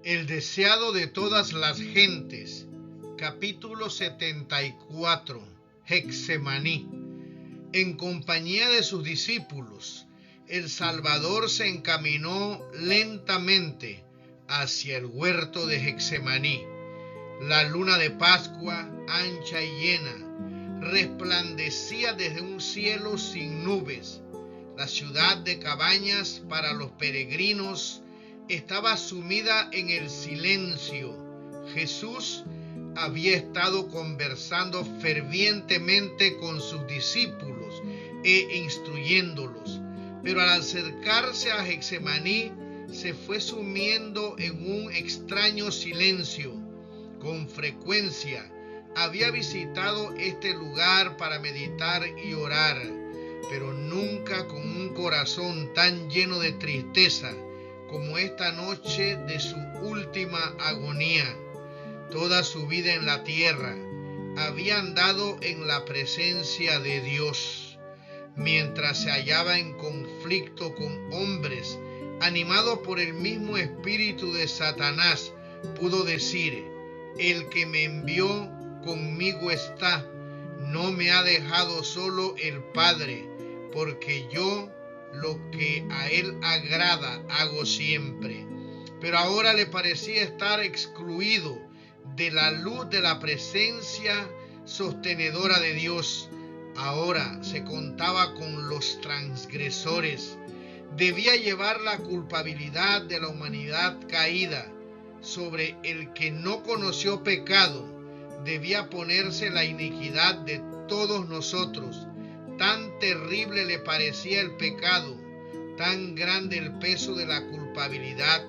El deseado de todas las gentes, capítulo 74, Getsemaní. En compañía de sus discípulos, el Salvador se encaminó lentamente hacia el huerto de Getsemaní. La luna de Pascua, ancha y llena, resplandecía desde un cielo sin nubes. La ciudad de cabañas para los peregrinos estaba sumida en el silencio. Jesús había estado conversando fervientemente con sus discípulos e instruyéndolos, pero al acercarse a Getsemaní se fue sumiendo en un extraño silencio. Con frecuencia había visitado este lugar para meditar y orar, pero nunca con un corazón tan lleno de tristeza como esta noche de su última agonía. Toda su vida en la tierra había andado en la presencia de Dios. Mientras se hallaba en conflicto con hombres, animado por el mismo espíritu de Satanás, pudo decir: el que me envió conmigo está, no me ha dejado solo el Padre, porque yo lo que a él agrada hago siempre. Pero ahora le parecía estar excluido de la luz de la presencia sostenedora de Dios. Ahora se contaba con los transgresores. Debía llevar la culpabilidad de la humanidad caída sobre el que no conoció pecado. Debía ponerse la iniquidad de todos nosotros. Tan terrible le parecía el pecado, tan grande el peso de la culpabilidad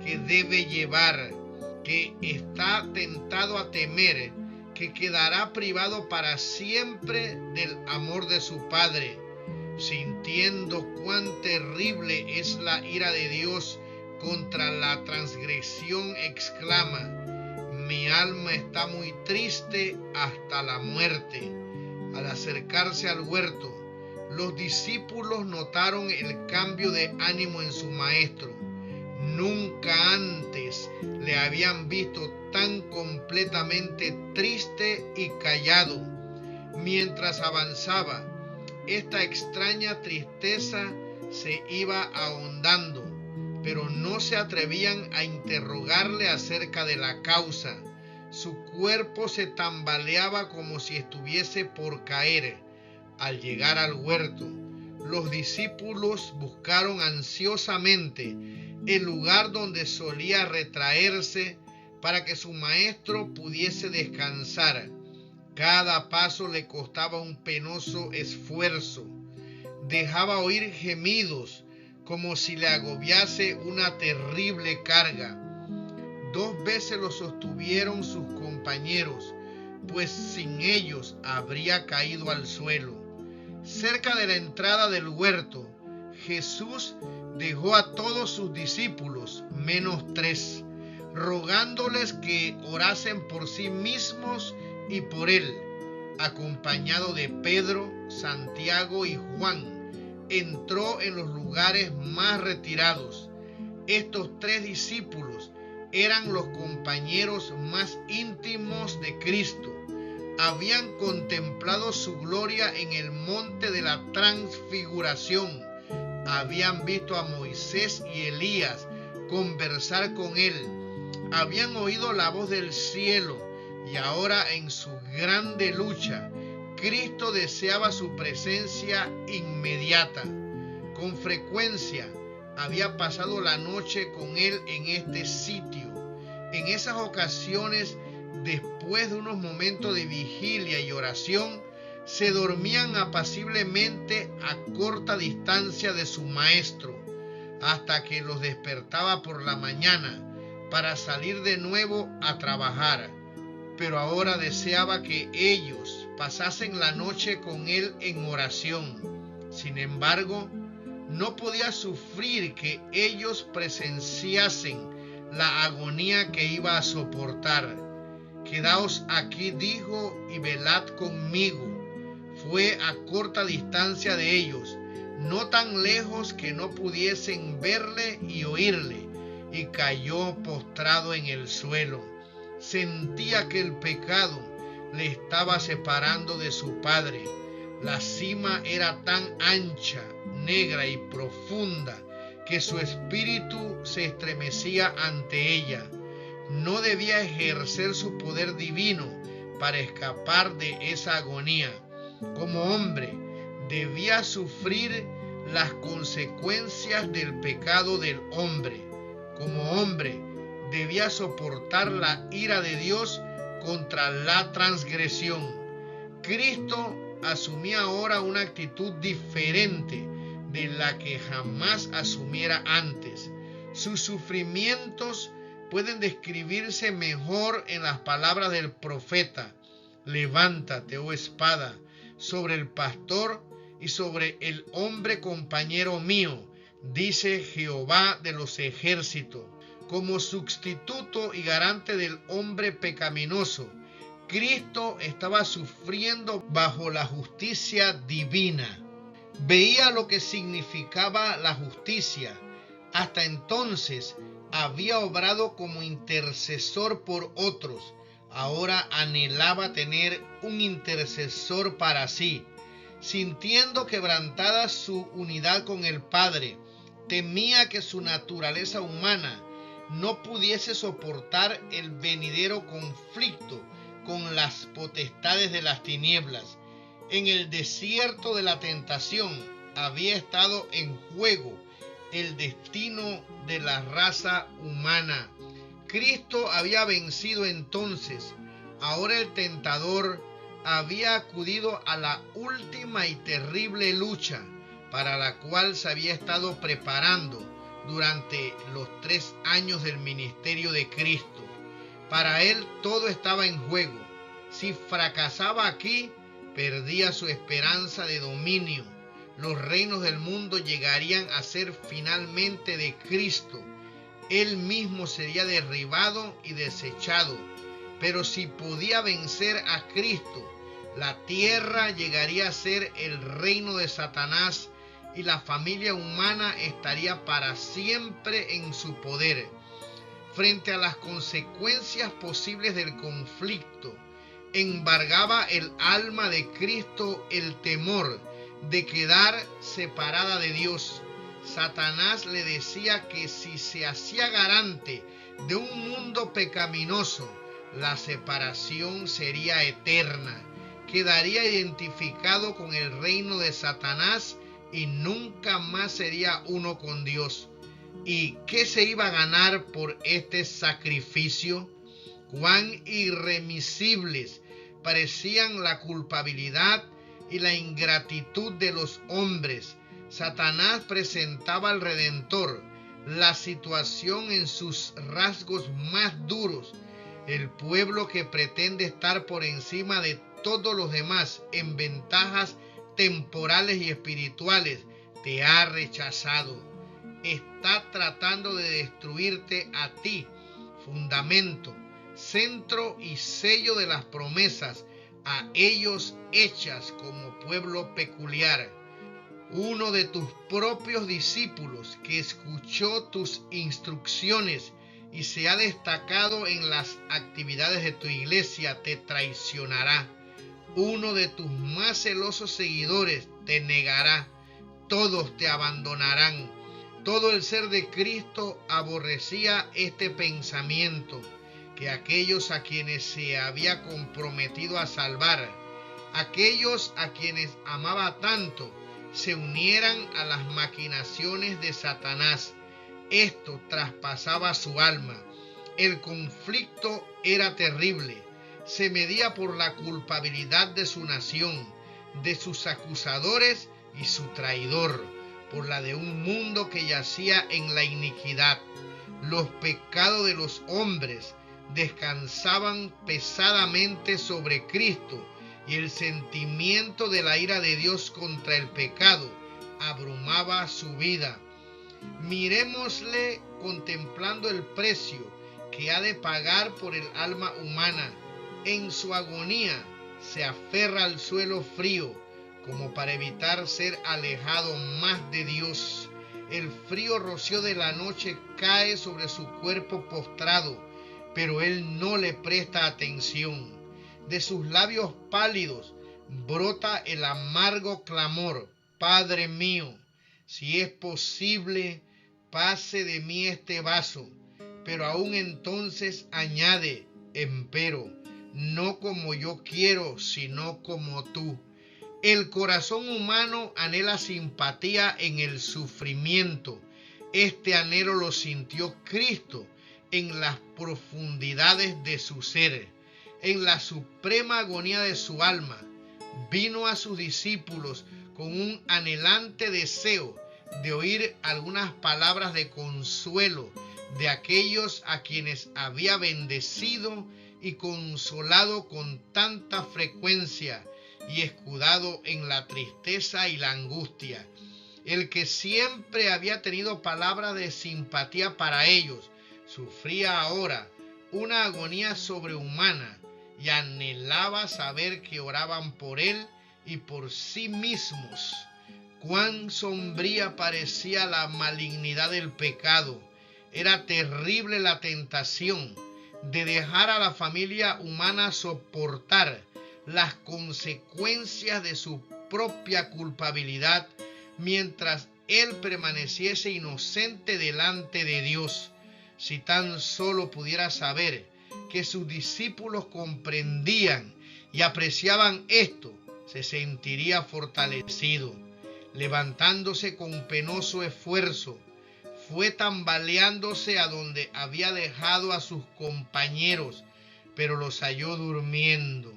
que debe llevar, que está tentado a temer que quedará privado para siempre del amor de su Padre. Sintiendo cuán terrible es la ira de Dios contra la transgresión, exclama: mi alma está muy triste hasta la muerte. Al acercarse al huerto, los discípulos notaron el cambio de ánimo en su maestro. Nunca antes le habían visto tan completamente triste y callado. Mientras avanzaba, esta extraña tristeza se iba ahondando, pero no se atrevían a interrogarle acerca de la causa. Su cuerpo se tambaleaba como si estuviese por caer. Al llegar al huerto, los discípulos buscaron ansiosamente el lugar donde solía retraerse para que su maestro pudiese descansar. Cada paso le costaba un penoso esfuerzo. Dejaba oír gemidos como si le agobiase una terrible carga. 2 veces lo sostuvieron sus compañeros, pues sin ellos habría caído al suelo. Cerca de la entrada del huerto, Jesús dejó a todos sus discípulos, menos 3, rogándoles que orasen por sí mismos y por él. Acompañado de Pedro, Santiago y Juan, entró en los lugares más retirados. Estos 3 discípulos eran los compañeros más íntimos de Cristo. Habían contemplado su gloria en el monte de la transfiguración. Habían visto a Moisés y Elías conversar con él. Habían oído la voz del cielo, y ahora en su grande lucha, Cristo deseaba su presencia inmediata. Con frecuencia había pasado la noche con él en este sitio. En esas ocasiones, después de unos momentos de vigilia y oración, se dormían apaciblemente a corta distancia de su maestro, hasta que los despertaba por la mañana para salir de nuevo a trabajar. Pero ahora deseaba que ellos pasasen la noche con él en oración. Sin embargo, no podía sufrir que ellos presenciasen la agonía que iba a soportar. Quedaos aquí, dijo, y velad conmigo. Fue a corta distancia de ellos, no tan lejos que no pudiesen verle y oírle, y cayó postrado en el suelo. Sentía que el pecado le estaba separando de su padre. La cima era tan ancha, negra y profunda que su espíritu se estremecía ante ella. No debía ejercer su poder divino para escapar de esa agonía. Como hombre, debía sufrir las consecuencias del pecado del hombre. Como hombre, debía soportar la ira de Dios contra la transgresión. Cristo asumía ahora una actitud diferente de la que jamás asumiera antes. Sus sufrimientos pueden describirse mejor en las palabras del profeta: levántate, oh espada, sobre el pastor y sobre el hombre compañero mío, dice Jehová de los ejércitos. Como sustituto y garante del hombre pecaminoso, Cristo estaba sufriendo bajo la justicia divina. Veía lo que significaba la justicia. Hasta entonces había obrado como intercesor por otros. Ahora anhelaba tener un intercesor para sí. Sintiendo quebrantada su unidad con el Padre, temía que su naturaleza humana no pudiese soportar el venidero conflicto con las potestades de las tinieblas. En el desierto de la tentación había estado en juego el destino de la raza humana. Cristo había vencido entonces. Ahora el tentador había acudido a la última y terrible lucha para la cual se había estado preparando durante los 3 años del ministerio de Cristo. Para él todo estaba en juego. Si fracasaba aquí, perdía su esperanza de dominio. Los reinos del mundo llegarían a ser finalmente de Cristo. Él mismo sería derribado y desechado. Pero si podía vencer a Cristo, la tierra llegaría a ser el reino de Satanás y la familia humana estaría para siempre en su poder. Frente a las consecuencias posibles del conflicto, embargaba el alma de Cristo el temor de quedar separada de Dios. Satanás le decía que si se hacía garante de un mundo pecaminoso, la separación sería eterna. Quedaría identificado con el reino de Satanás y nunca más sería uno con Dios. ¿Y qué se iba a ganar por este sacrificio? Cuán irremisibles parecían la culpabilidad y la ingratitud de los hombres. Satanás presentaba al Redentor la situación en sus rasgos más duros. El pueblo que pretende estar por encima de todos los demás en ventajas temporales y espirituales te ha rechazado. Está tratando de destruirte a ti, fundamento, centro y sello de las promesas, a ellos hechas como pueblo peculiar. Uno de tus propios discípulos que escuchó tus instrucciones y se ha destacado en las actividades de tu iglesia te traicionará. Uno de tus más celosos seguidores te negará. Todos te abandonarán. Todo el ser de Cristo aborrecía este pensamiento, que aquellos a quienes se había comprometido a salvar, aquellos a quienes amaba tanto, se unieran a las maquinaciones de Satanás. Esto traspasaba su alma. El conflicto era terrible. Se medía por la culpabilidad de su nación, de sus acusadores y su traidor, por la de un mundo que yacía en la iniquidad. Los pecados de los hombres descansaban pesadamente sobre Cristo y el sentimiento de la ira de Dios contra el pecado abrumaba su vida. Mirémosle contemplando el precio que ha de pagar por el alma humana. En su agonía se aferra al suelo frío como para evitar ser alejado más de Dios. El frío rocío de la noche cae sobre su cuerpo postrado, pero él no le presta atención. De sus labios pálidos brota el amargo clamor: Padre mío, si es posible, pase de mí este vaso. Pero aún entonces añade: empero, no como yo quiero, sino como tú. El corazón humano anhela simpatía en el sufrimiento. Este anhelo lo sintió Cristo en las profundidades de su ser. En la suprema agonía de su alma, vino a sus discípulos con un anhelante deseo de oír algunas palabras de consuelo de aquellos a quienes había bendecido y consolado con tanta frecuencia y escudado en la tristeza y la angustia. El que siempre había tenido palabras de simpatía para ellos, sufría ahora una agonía sobrehumana y anhelaba saber que oraban por él y por sí mismos. Cuán sombría parecía la malignidad del pecado. Era terrible la tentación de dejar a la familia humana soportar las consecuencias de su propia culpabilidad mientras él permaneciese inocente delante de Dios. Si tan solo pudiera saber que sus discípulos comprendían y apreciaban esto, se sentiría fortalecido. Levantándose con penoso esfuerzo, fue tambaleándose a donde había dejado a sus compañeros, pero los halló durmiendo.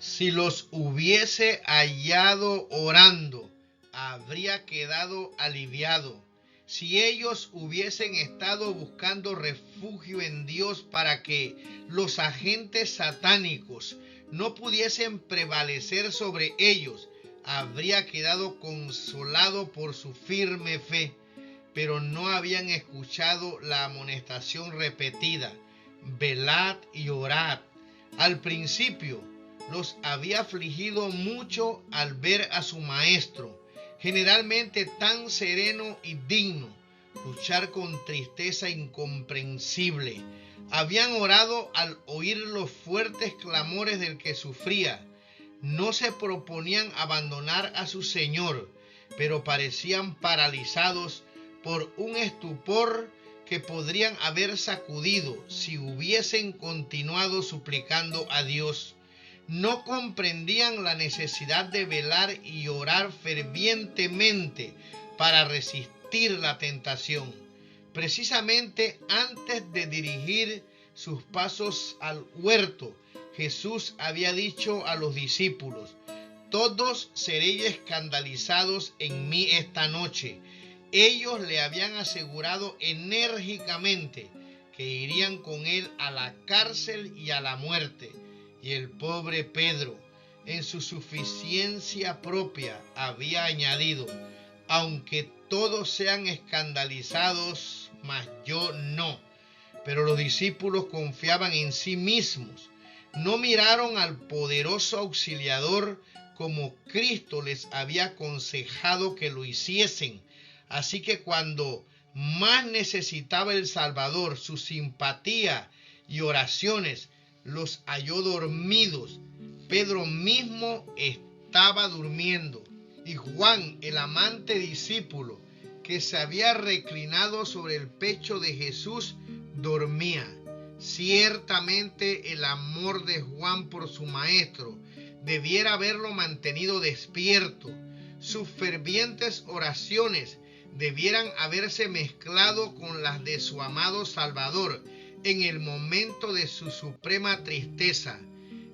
Si los hubiese hallado orando, habría quedado aliviado. Si ellos hubiesen estado buscando refugio en Dios para que los agentes satánicos no pudiesen prevalecer sobre ellos, habría quedado consolado por su firme fe. Pero no habían escuchado la amonestación repetida: velad y orad. Al principio los había afligido mucho al ver a su maestro, generalmente tan sereno y digno, luchar con tristeza incomprensible. Habían orado al oír los fuertes clamores del que sufría. No se proponían abandonar a su Señor, pero parecían paralizados por un estupor que podrían haber sacudido si hubiesen continuado suplicando a Dios. No comprendían la necesidad de velar y orar fervientemente para resistir la tentación. Precisamente antes de dirigir sus pasos al huerto, Jesús había dicho a los discípulos: todos seréis escandalizados en mí esta noche. Ellos le habían asegurado enérgicamente que irían con él a la cárcel y a la muerte. Y el pobre Pedro, en su suficiencia propia, había añadido: aunque todos sean escandalizados, mas yo no. Pero los discípulos confiaban en sí mismos. No miraron al poderoso auxiliador como Cristo les había aconsejado que lo hiciesen. Así que cuando más necesitaba el Salvador su simpatía y oraciones, los halló dormidos. Pedro mismo estaba durmiendo, y Juan, el amante discípulo, que se había reclinado sobre el pecho de Jesús, dormía. Ciertamente el amor de Juan por su maestro debiera haberlo mantenido despierto. Sus fervientes oraciones debieran haberse mezclado con las de su amado Salvador en el momento de su suprema tristeza.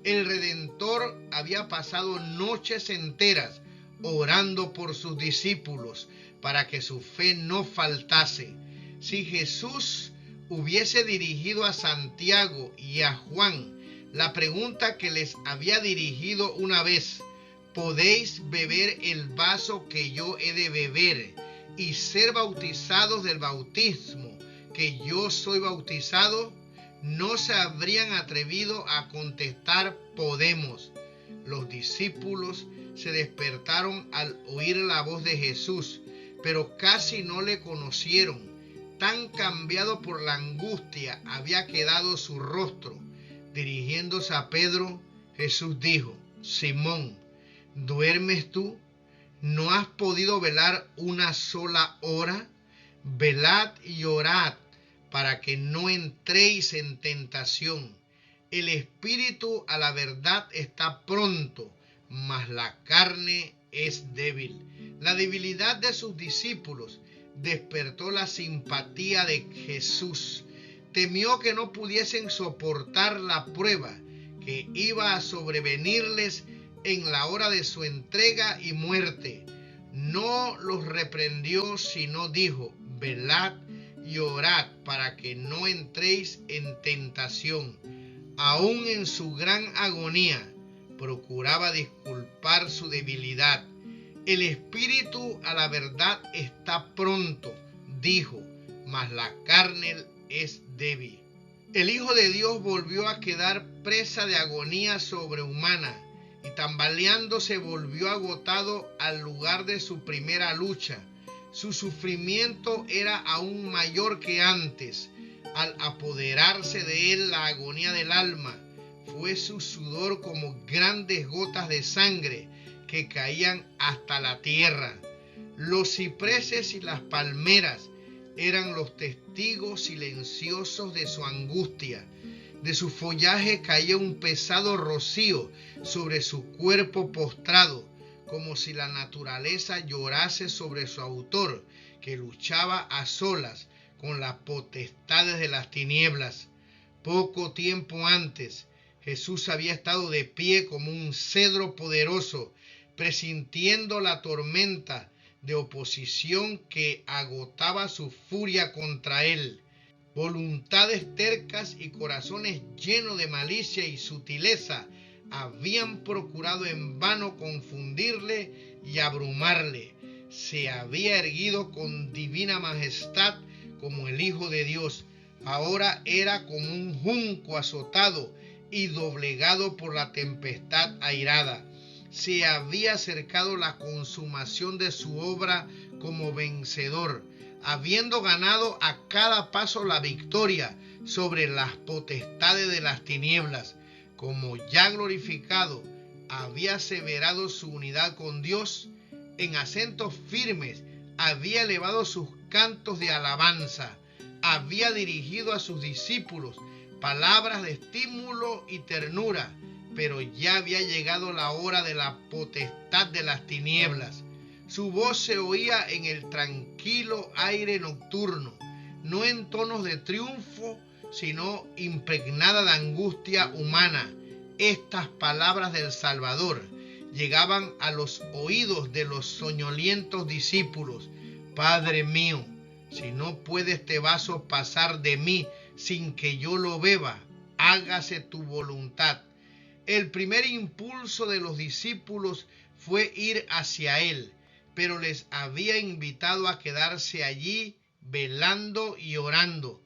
El Redentor había pasado noches enteras orando por sus discípulos para que su fe no faltase. Si Jesús hubiese dirigido a Santiago y a Juan la pregunta que les había dirigido una vez: ¿podéis beber el vaso que yo he de beber y ser bautizados del bautismo que yo soy bautizado?, no se habrían atrevido a contestar: podemos. Los discípulos se despertaron al oír la voz de Jesús, pero casi no le conocieron. Tan cambiado por la angustia había quedado su rostro. Dirigiéndose a Pedro, Jesús dijo: Simón, ¿duermes tú? ¿No has podido velar una sola hora? Velad y orad para que no entréis en tentación. El espíritu a la verdad está pronto, mas la carne es débil. La debilidad de sus discípulos despertó la simpatía de Jesús. Temió que no pudiesen soportar la prueba que iba a sobrevenirles en la hora de su entrega y muerte. No los reprendió, sino dijo: velad y orad para que no entréis en tentación. Aún en su gran agonía, procuraba disculpar su debilidad. El espíritu a la verdad está pronto, dijo, mas la carne es débil. El Hijo de Dios volvió a quedar presa de agonía sobrehumana y tambaleándose volvió agotado al lugar de su primera lucha. Su sufrimiento era aún mayor que antes. Al apoderarse de él la agonía del alma, fue su sudor como grandes gotas de sangre que caían hasta la tierra. Los cipreses y las palmeras eran los testigos silenciosos de su angustia. De su follaje caía un pesado rocío sobre su cuerpo postrado, como si la naturaleza llorase sobre su autor, que luchaba a solas con las potestades de las tinieblas. Poco tiempo antes, Jesús había estado de pie como un cedro poderoso, presintiendo la tormenta de oposición que agotaba su furia contra él. Voluntades tercas y corazones llenos de malicia y sutileza habían procurado en vano confundirle y abrumarle. Se había erguido con divina majestad como el Hijo de Dios. Ahora era como un junco azotado y doblegado por la tempestad airada. Se había acercado la consumación de su obra como vencedor, habiendo ganado a cada paso la victoria sobre las potestades de las tinieblas. Como ya glorificado, había aseverado su unidad con Dios. En acentos firmes había elevado sus cantos de alabanza. Había dirigido a sus discípulos palabras de estímulo y ternura, pero ya había llegado la hora de la potestad de las tinieblas. Su voz se oía en el tranquilo aire nocturno, no en tonos de triunfo, sino impregnada de angustia humana. Estas palabras del Salvador llegaban a los oídos de los soñolientos discípulos: Padre mío, si no puede este vaso pasar de mí sin que yo lo beba, hágase tu voluntad. El primer impulso de los discípulos fue ir hacia él, pero les había invitado a quedarse allí velando y orando.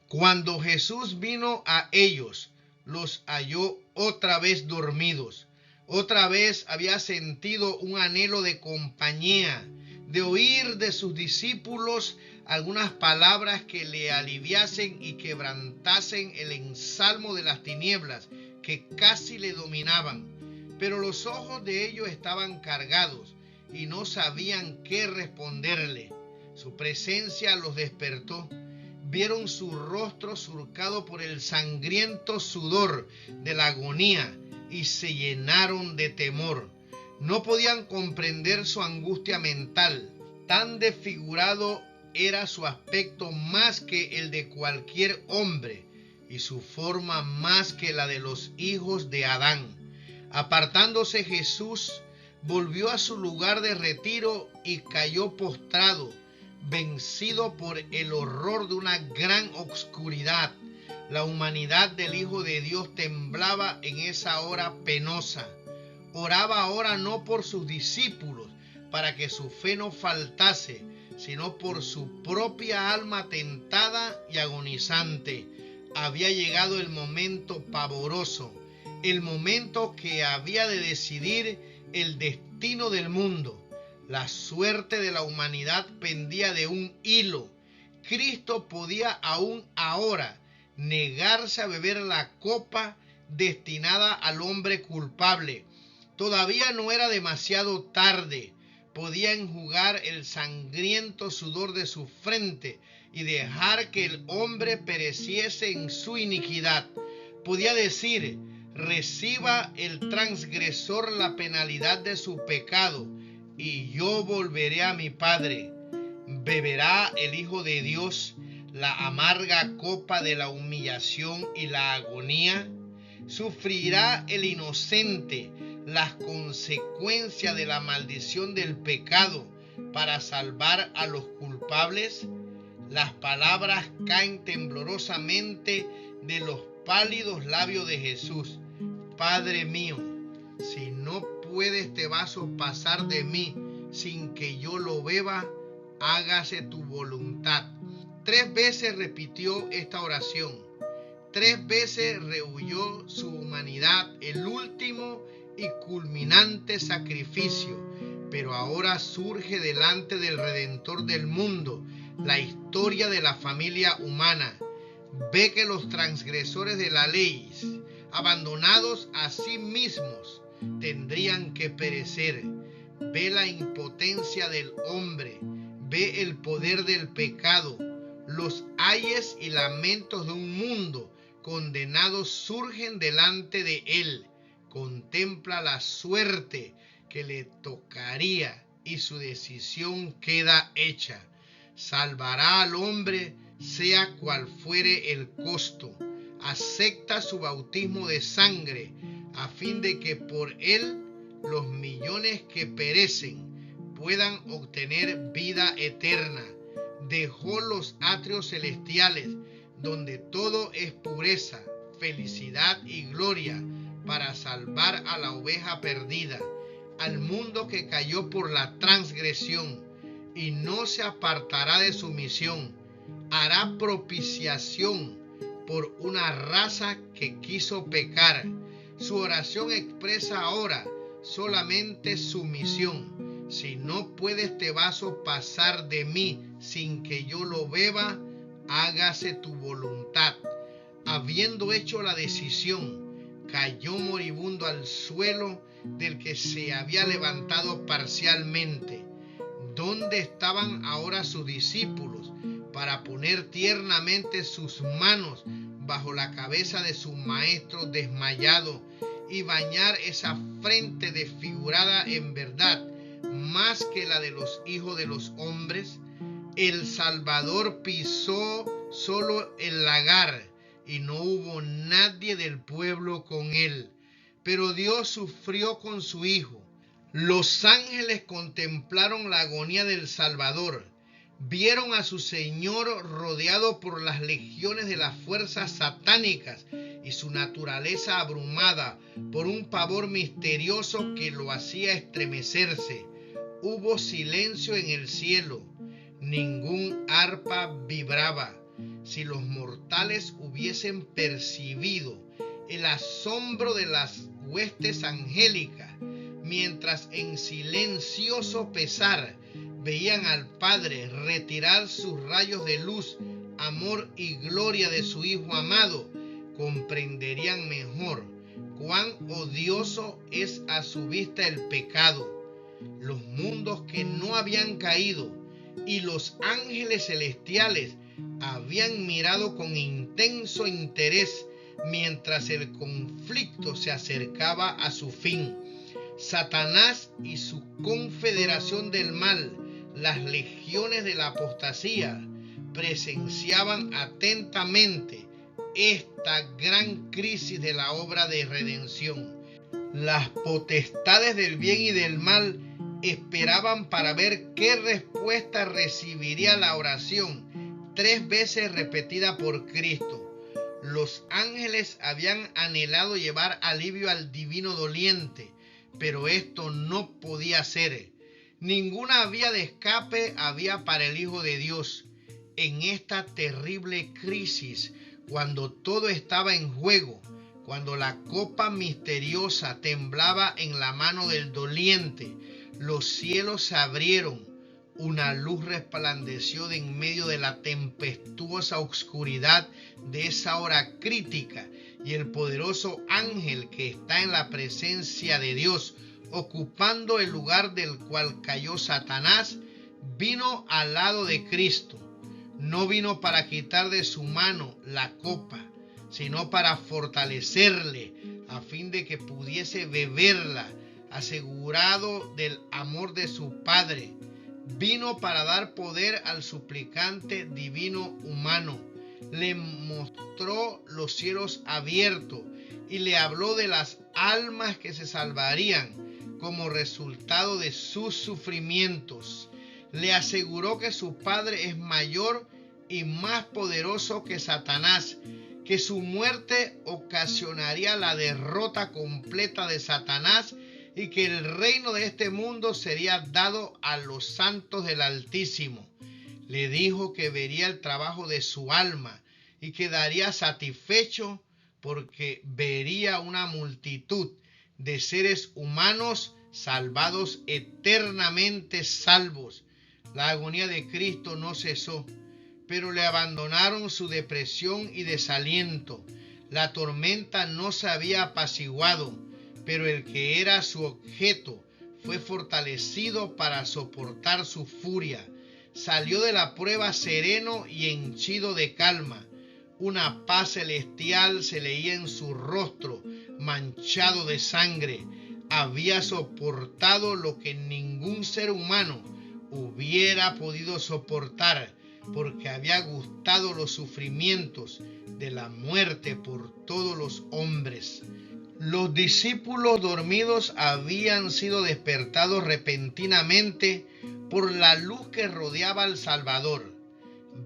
Cuando Jesús vino a ellos, los halló otra vez dormidos. Otra vez había sentido un anhelo de compañía, de oír de sus discípulos algunas palabras que le aliviasen y quebrantasen el ensalmo de las tinieblas que casi le dominaban. Pero los ojos de ellos estaban cargados y no sabían qué responderle. Su presencia los despertó. Vieron su rostro surcado por el sangriento sudor de la agonía y se llenaron de temor. No podían comprender su angustia mental. Tan desfigurado era su aspecto más que el de cualquier hombre y su forma más que la de los hijos de Adán. Apartándose Jesús, volvió a su lugar de retiro y cayó postrado, vencido por el horror de una gran oscuridad. La humanidad del Hijo de Dios temblaba en esa hora penosa. Oraba ahora no por sus discípulos, para que su fe no faltase, sino por su propia alma tentada y agonizante. Había llegado el momento pavoroso, el momento que había de decidir el destino del mundo. La suerte de la humanidad pendía de un hilo. Cristo podía aún ahora negarse a beber la copa destinada al hombre culpable. Todavía no era demasiado tarde. Podía enjugar el sangriento sudor de su frente y dejar que el hombre pereciese en su iniquidad. Podía decir: reciba el transgresor la penalidad de su pecado, y yo volveré a mi Padre. ¿Beberá el Hijo de Dios la amarga copa de la humillación y la agonía? ¿Sufrirá el inocente las consecuencias de la maldición del pecado para salvar a los culpables? Las palabras caen temblorosamente de los pálidos labios de Jesús. Padre mío, si no puede este vaso pasar de mí sin que yo lo beba, hágase tu voluntad. 3 veces repitió esta oración. 3 veces rehuyó su humanidad, el último y culminante sacrificio. Pero ahora surge delante del Redentor del mundo la historia de la familia humana. Ve que los transgresores de la ley, abandonados a sí mismos, tendrían que perecer. Ve la impotencia del hombre, ve el poder del pecado. Los ayes y lamentos de un mundo condenado surgen delante de él. Contempla la suerte que le tocaría y su decisión queda hecha. Salvará al hombre sea cual fuere el costo. Acepta su bautismo de sangre a fin de que por él los millones que perecen puedan obtener vida eterna. Dejó los atrios celestiales donde todo es pureza, felicidad y gloria para salvar a la oveja perdida, al mundo que cayó por la transgresión y no se apartará de su misión. Hará propiciación por una raza que quiso pecar. Su oración expresa ahora solamente su misión. Si no puede este vaso pasar de mí sin que yo lo beba, hágase tu voluntad. Habiendo hecho la decisión, cayó moribundo al suelo del que se había levantado parcialmente. ¿Dónde estaban ahora sus discípulos para poner tiernamente sus manos bajo la cabeza de su maestro desmayado y bañar esa frente desfigurada en verdad más que la de los hijos de los hombres? El Salvador pisó solo el lagar y no hubo nadie del pueblo con él, pero Dios sufrió con su Hijo. Los ángeles contemplaron la agonía del Salvador, vieron a su Señor rodeado por las legiones de las fuerzas satánicas y su naturaleza abrumada por un pavor misterioso que lo hacía estremecerse. Hubo silencio en el cielo, ningún arpa vibraba. Si los mortales hubiesen percibido el asombro de las huestes angélicas, mientras en silencioso pesar veían al Padre retirar sus rayos de luz, amor y gloria de su Hijo amado, comprenderían mejor cuán odioso es a su vista el pecado. Los mundos que no habían caído y los ángeles celestiales habían mirado con intenso interés mientras el conflicto se acercaba a su fin. Satanás y su confederación del mal, las legiones de la apostasía, presenciaban atentamente esta gran crisis de la obra de redención. Las potestades del bien y del mal esperaban para ver qué respuesta recibiría la oración 3 veces repetida por Cristo. Los ángeles habían anhelado llevar alivio al divino doliente, pero esto no podía ser. Ninguna vía de escape había para el Hijo de Dios. En esta terrible crisis, cuando todo estaba en juego, cuando la copa misteriosa temblaba en la mano del doliente, los cielos se abrieron, una luz resplandeció de en medio de la tempestuosa oscuridad de esa hora crítica, y el poderoso ángel que está en la presencia de Dios, ocupando el lugar del cual cayó Satanás, vino al lado de Cristo. No vino para quitar de su mano la copa, sino para fortalecerle, a fin de que pudiese beberla, asegurado del amor de su Padre. Vino para dar poder al suplicante divino humano. Le mostró los cielos abiertos y le habló de las almas que se salvarían como resultado de sus sufrimientos. Le aseguró que su Padre es mayor y más poderoso que Satanás, que su muerte ocasionaría la derrota completa de Satanás y que el reino de este mundo sería dado a los santos del Altísimo. Le dijo que vería el trabajo de su alma y quedaría satisfecho porque vería una multitud de seres humanos salvados, eternamente salvos. La agonía de Cristo no cesó, pero le abandonaron su depresión y desaliento. La tormenta no se había apaciguado, pero el que era su objeto fue fortalecido para soportar su furia. Salió de la prueba sereno y henchido de calma. Una paz celestial se leía en su rostro, manchado de sangre. Había soportado lo que ningún ser humano hubiera podido soportar, porque había gustado los sufrimientos de la muerte por todos los hombres. Los discípulos dormidos habían sido despertados repentinamente por la luz que rodeaba al Salvador.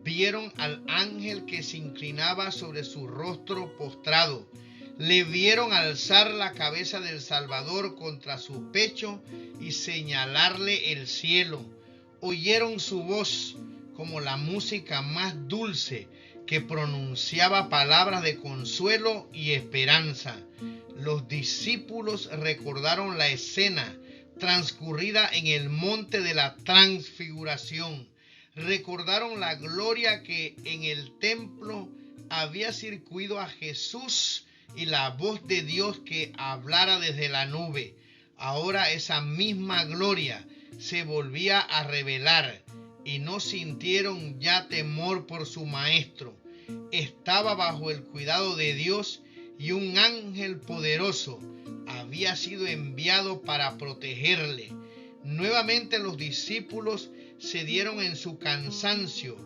Vieron al ángel que se inclinaba sobre su rostro postrado. Le vieron alzar la cabeza del Salvador contra su pecho y señalarle el cielo. Oyeron su voz como la música más dulce que pronunciaba palabras de consuelo y esperanza. Los discípulos recordaron la escena transcurrida en el monte de la transfiguración. Recordaron la gloria que en el templo había circuido a Jesús y la voz de Dios que hablara desde la nube. Ahora esa misma gloria se volvía a revelar y no sintieron ya temor por su maestro. Estaba bajo el cuidado de Dios y un ángel poderoso había sido enviado para protegerle. Nuevamente los discípulos cedieron en su cansancio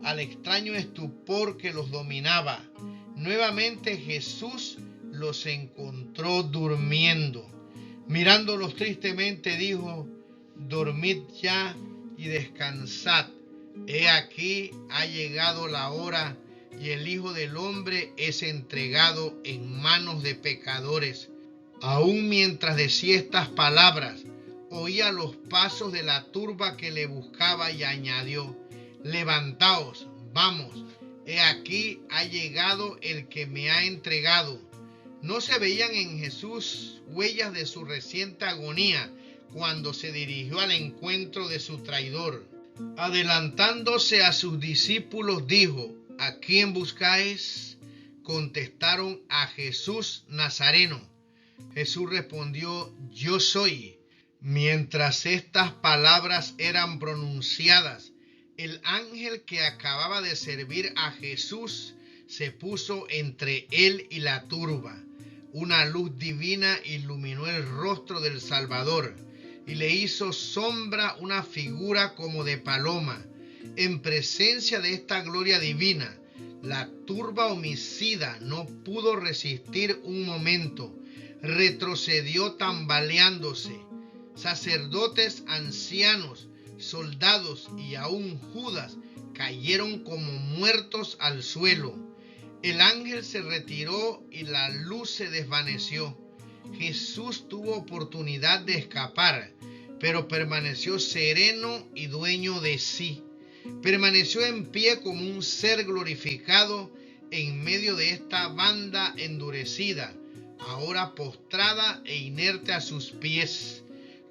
al extraño estupor que los dominaba. Nuevamente Jesús los encontró durmiendo. Mirándolos tristemente dijo: dormid ya y descansad. He aquí ha llegado la hora y el Hijo del Hombre es entregado en manos de pecadores. Aún mientras decía estas palabras, oía los pasos de la turba que le buscaba y añadió: levantaos, vamos, he aquí ha llegado el que me ha entregado. No se veían en Jesús huellas de su reciente agonía cuando se dirigió al encuentro de su traidor. Adelantándose a sus discípulos dijo: ¿a quién buscáis? Contestaron: a Jesús Nazareno. Jesús respondió: yo soy. Mientras estas palabras eran pronunciadas, el ángel que acababa de servir a Jesús se puso entre él y la turba. Una luz divina iluminó el rostro del Salvador y le hizo sombra una figura como de paloma. En presencia de esta gloria divina, la turba homicida no pudo resistir un momento. Retrocedió tambaleándose. Sacerdotes, ancianos, soldados y aún Judas cayeron como muertos al suelo. El ángel se retiró y la luz se desvaneció. Jesús tuvo oportunidad de escapar, pero permaneció sereno y dueño de sí. Permaneció en pie como un ser glorificado en medio de esta banda endurecida, ahora postrada e inerte a sus pies.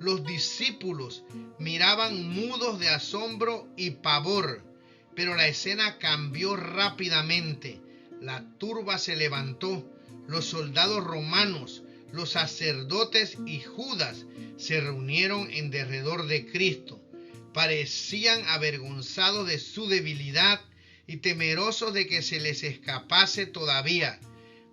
Los discípulos miraban mudos de asombro y pavor, pero la escena cambió rápidamente. La turba se levantó. Los soldados romanos, los sacerdotes y Judas se reunieron en derredor de Cristo. Parecían avergonzados de su debilidad y temerosos de que se les escapase todavía.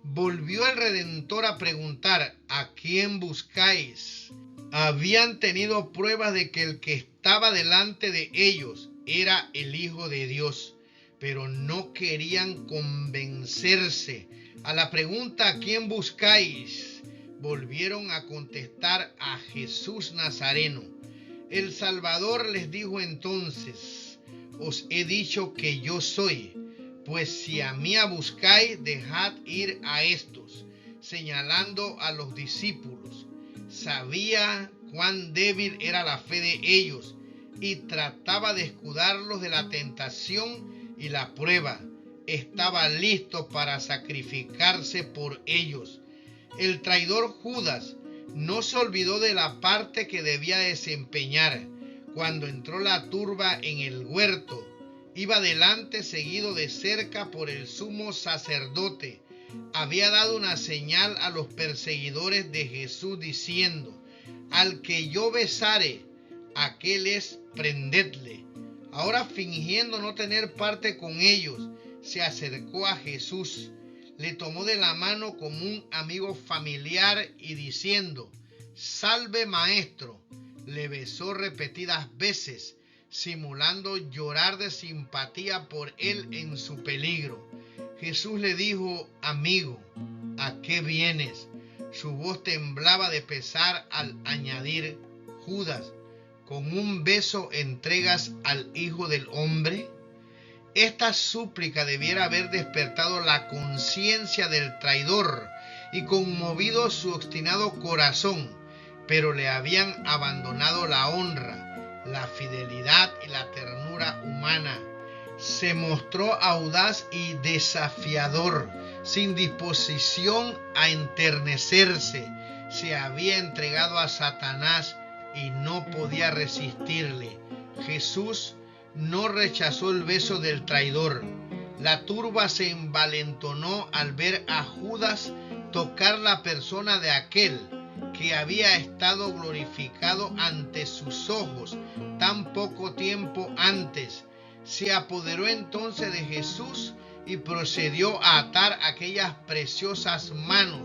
Volvió el Redentor a preguntar: ¿a quién buscáis? Habían tenido pruebas de que el que estaba delante de ellos era el Hijo de Dios, pero no querían convencerse. A la pregunta: ¿a quién buscáis?, volvieron a contestar: a Jesús Nazareno. El Salvador les dijo entonces: os he dicho que yo soy. Pues si a mí buscáis, dejad ir a estos, señalando a los discípulos. Sabía cuán débil era la fe de ellos y trataba de escudarlos de la tentación y la prueba. Estaba listo para sacrificarse por ellos. El traidor Judas no se olvidó de la parte que debía desempeñar. Cuando entró la turba en el huerto, iba delante, seguido de cerca por el sumo sacerdote. Había dado una señal a los perseguidores de Jesús diciendo: al que yo besare, aquel es, prendedle. Ahora, fingiendo no tener parte con ellos, se acercó a Jesús, le tomó de la mano como un amigo familiar y diciendo: salve, maestro, le besó repetidas veces, simulando llorar de simpatía por él en su peligro. Jesús le dijo: amigo, ¿a qué vienes? Su voz temblaba de pesar al añadir: Judas, ¿con un beso entregas al Hijo del Hombre? Esta súplica debiera haber despertado la conciencia del traidor y conmovido su obstinado corazón, pero le habían abandonado la honra, la fidelidad y la ternura humana. Se mostró audaz y desafiador, sin disposición a enternecerse. Se había entregado a Satanás y no podía resistirle. Jesús no rechazó el beso del traidor. La turba se envalentonó al ver a Judas tocar la persona de aquel que había estado glorificado ante sus ojos tan poco tiempo antes. Se apoderó entonces de Jesús y procedió a atar aquellas preciosas manos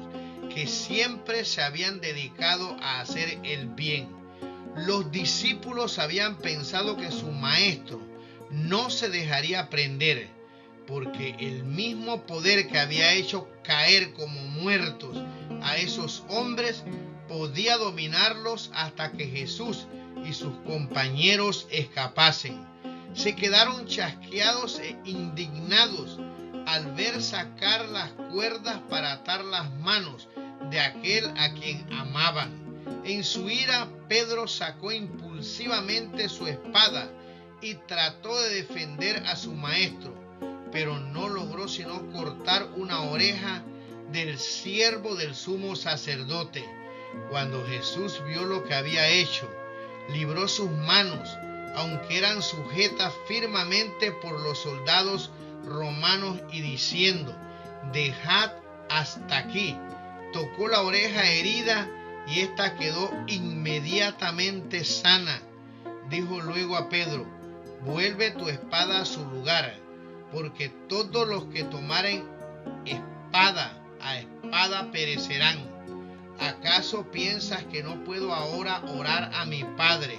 que siempre se habían dedicado a hacer el bien. Los discípulos habían pensado que su maestro no se dejaría prender, porque el mismo poder que había hecho caer como muertos a esos hombres podía dominarlos hasta que Jesús y sus compañeros escapasen. Se quedaron chasqueados e indignados al ver sacar las cuerdas para atar las manos de aquel a quien amaban. En su ira, Pedro sacó impulsivamente su espada y trató de defender a su maestro, pero no logró sino cortar una oreja del siervo del sumo sacerdote. Cuando Jesús vio lo que había hecho, libró sus manos, aunque eran sujetas firmemente por los soldados romanos, y diciendo: dejad hasta aquí. Tocó la oreja herida y ésta quedó inmediatamente sana. Dijo luego a Pedro: vuelve tu espada a su lugar, porque todos los que tomaren espada a espada perecerán. ¿Acaso piensas que no puedo ahora orar a mi Padre,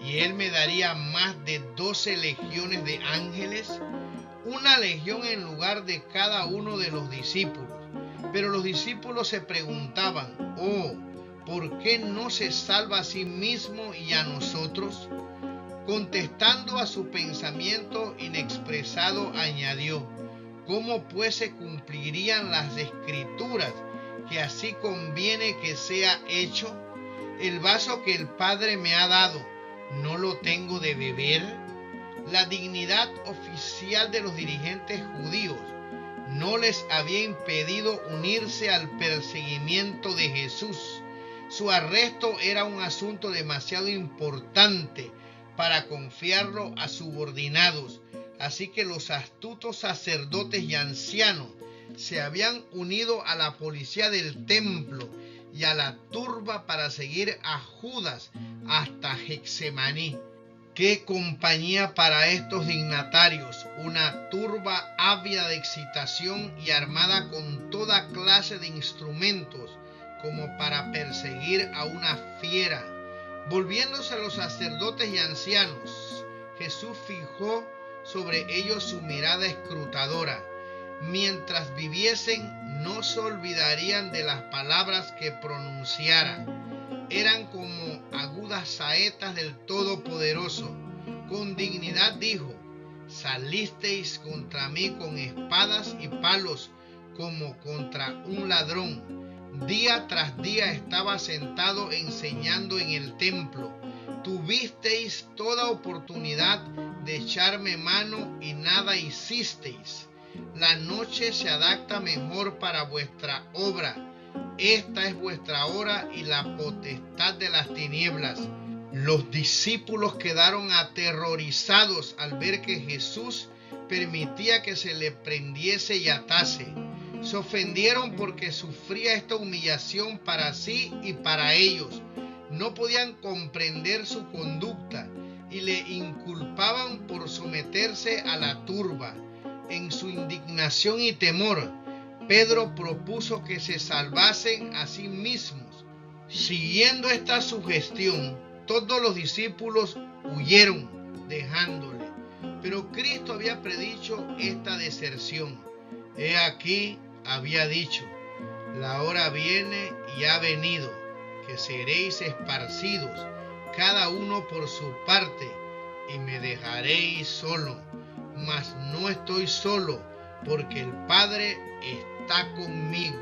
y Él me daría más de 12 legiones de ángeles? Una legión en lugar de cada uno de los discípulos. Pero los discípulos se preguntaban: ¿por qué no se salva a sí mismo y a nosotros? Contestando a su pensamiento inexpresado, añadió: ¿cómo pues se cumplirían las escrituras que así conviene que sea hecho? El vaso que el Padre me ha dado, ¿no lo tengo de beber? La dignidad oficial de los dirigentes judíos no les había impedido unirse al perseguimiento de Jesús. Su arresto era un asunto demasiado importante para confiarlo a subordinados, así que los astutos sacerdotes y ancianos se habían unido a la policía del templo y a la turba para seguir a Judas hasta Getsemaní. ¡Qué compañía para estos dignatarios! Una turba ávida de excitación y armada con toda clase de instrumentos como para perseguir a una fiera. Volviéndose a los sacerdotes y ancianos, Jesús fijó sobre ellos su mirada escrutadora. Mientras viviesen, no se olvidarían de las palabras que pronunciara. Eran como agudas saetas del Todopoderoso. Con dignidad dijo: salisteis contra mí con espadas y palos como contra un ladrón. Día tras día estaba sentado enseñando en el templo. Tuvisteis toda oportunidad de echarme mano y nada hicisteis. La noche se adapta mejor para vuestra obra. Esta es vuestra hora y la potestad de las tinieblas. Los discípulos quedaron aterrorizados al ver que Jesús permitía que se le prendiese y atase. Se ofendieron porque sufría esta humillación para sí y para ellos. No podían comprender su conducta y le inculpaban por someterse a la turba. En su indignación y temor, Pedro propuso que se salvasen a sí mismos. Siguiendo esta sugestión, todos los discípulos huyeron, dejándole. Pero Cristo había predicho esta deserción. He aquí, había dicho: la hora viene y ha venido, que seréis esparcidos, cada uno por su parte, y me dejaréis solo. Mas no estoy solo, porque el Padre está conmigo.